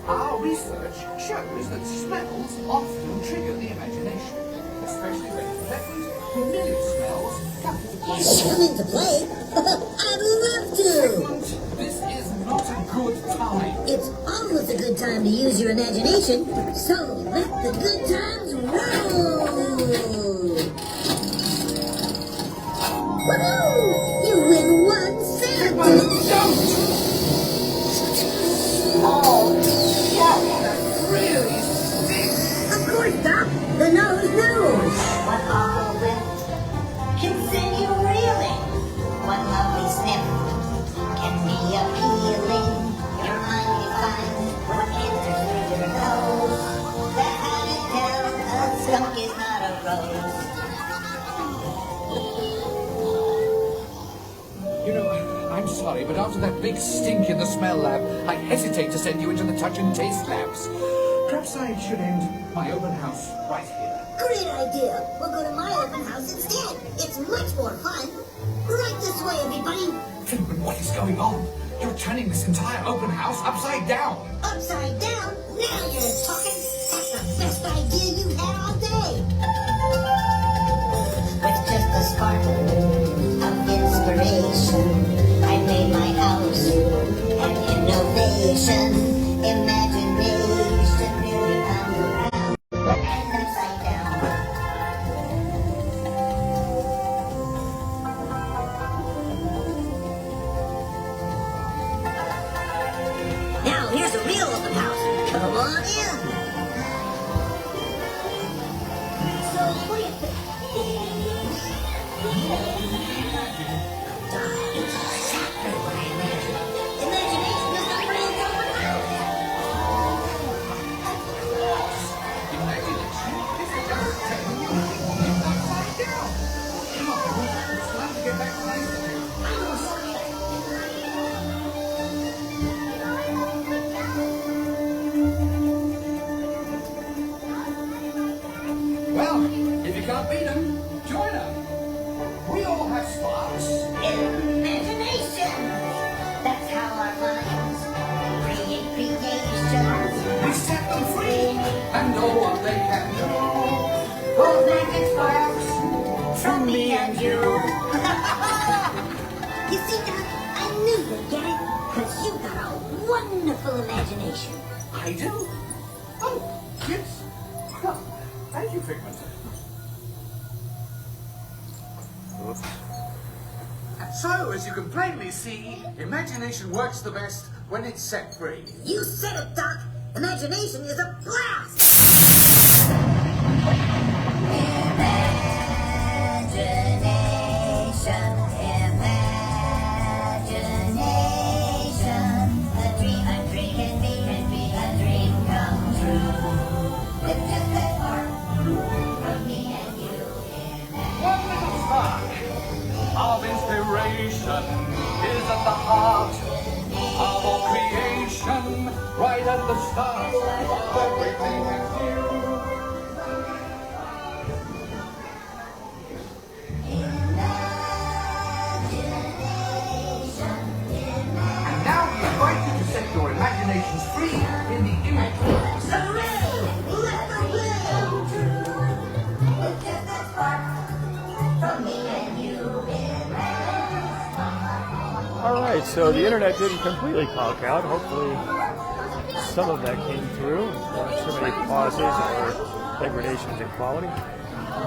Our research shows that smells often trigger the imagination, especially when pleasant, familiar smells come into play. Come into play? I'd love to. This is not a good time. It's always a good time to use your imagination, so let the good times roll. Woohoo! You win one cent. Don't! Oh, yeah, that really stinks. Of course, Doc. The nose knows. What awful whiff can send you reeling. One lovely sniff can be appealing. Your mind defines what enters through your nose. That's how to tell a skunk is not a rose. You know, I'm sorry, but after that big stink in the smell lab, I hesitate to send you into the touch and taste labs. Perhaps I should end my open house right here. Great idea. We'll go to my open house instead. It's much more fun. Right this way, everybody. Figment, what is going on? You're turning this entire open house upside down. Upside down? Now you're talking. That's the best idea you've had all day. With just a spark of inspiration, I made my house an innovation. And upside down. Now, here's a real open house. Come on in. So, what do you think? It's exactly what I imagined. Imagination is the brain's open house. Imagination is just taking you upside down. Come on, it's time to get back to the institute. Well, if you can't beat them, join them. We all have sparks. Imagination. That's how our minds create creations. We set them free and know what they can do. Both magic sparks from me and you. You see, Doc, I knew you'd get it, because you got a wonderful imagination. I do? Oh, yes. Well, thank you, Figment. Oops. So, as you can plainly see, imagination works the best when it's set free. You said it, Doc. Imagination is a blast. Imagination. A dream can be a dream come true. With just that spark from me and you. One little spark of inspiration is at the heart of all creation, right at the start of everything that's new. And now we invite you to set your imaginations free in the image. Hooray! Let the will come true. With just that spark from me and you. All right, so the internet didn't completely clock out. Hopefully some of that came through. Not too many pauses or degradations in quality.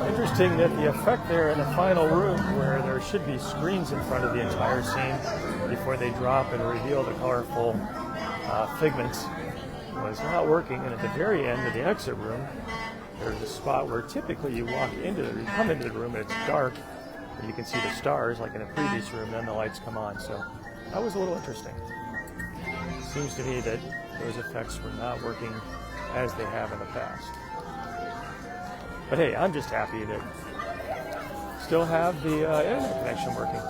Interesting that the effect there in the final room, where there should be screens in front of the entire scene before they drop and reveal the colorful figments, was not working. And at the very end of the exit room, there's a spot where typically you come into the room and it's dark, and you can see the stars like in a previous room, then the lights come on. So that was a little interesting. Seems to me that those effects were not working as they have in the past. But hey, I'm just happy that still have the internet connection working.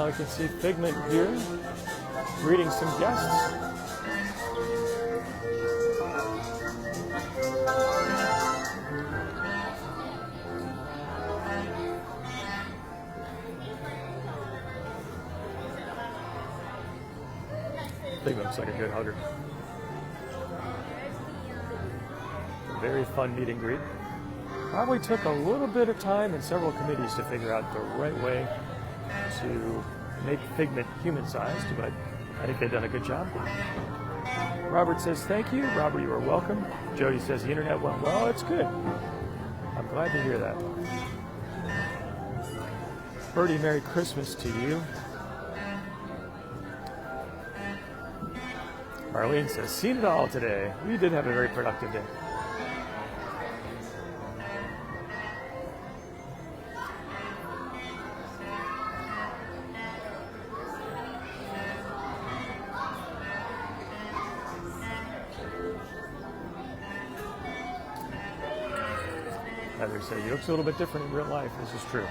We can see Figment here greeting some guests. Figment looks like a good hugger. Very fun meet and greet. Probably took a little bit of time in several committees to figure out the right way to make Figment human-sized, but I think they've done a good job. Robert says thank you. Robert, you are welcome. Jody says the internet went well. It's good. I'm glad to hear that. Birdie, Merry Christmas to you. Marlene says, seen it all today. We did have a very productive day. Heather said, he looks a little bit different in real life. This is true.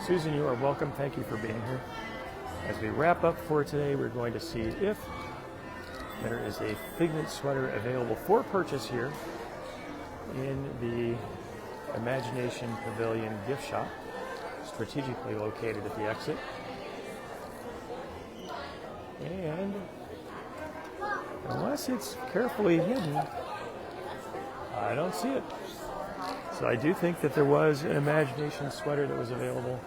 Susan, you are welcome. Thank you for being here. As we wrap up for today, we're going to see if there is a Figment sweater available for purchase here in the Imagination Pavilion gift shop, strategically located at the exit. And unless it's carefully hidden, I don't see it. So I do think that there was an Imagination sweater that was available,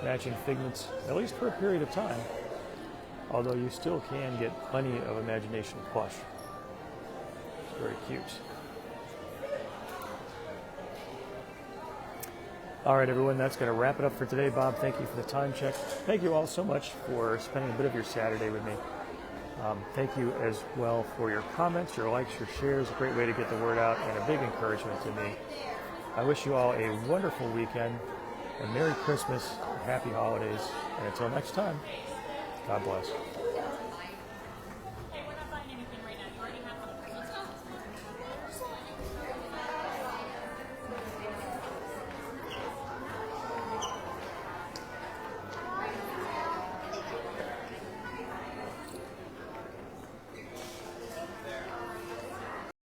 matching Figments, at least for a period of time. Although you still can get plenty of Imagination plush. Very cute. All right, everyone, that's going to wrap it up for today. Bob, thank you for the time check. Thank you all so much for spending a bit of your Saturday with me. Thank you as well for your comments, your likes, your shares. A great way to get the word out and a big encouragement to me. I wish you all a wonderful weekend, a Merry Christmas, Happy Holidays, and until next time, God bless.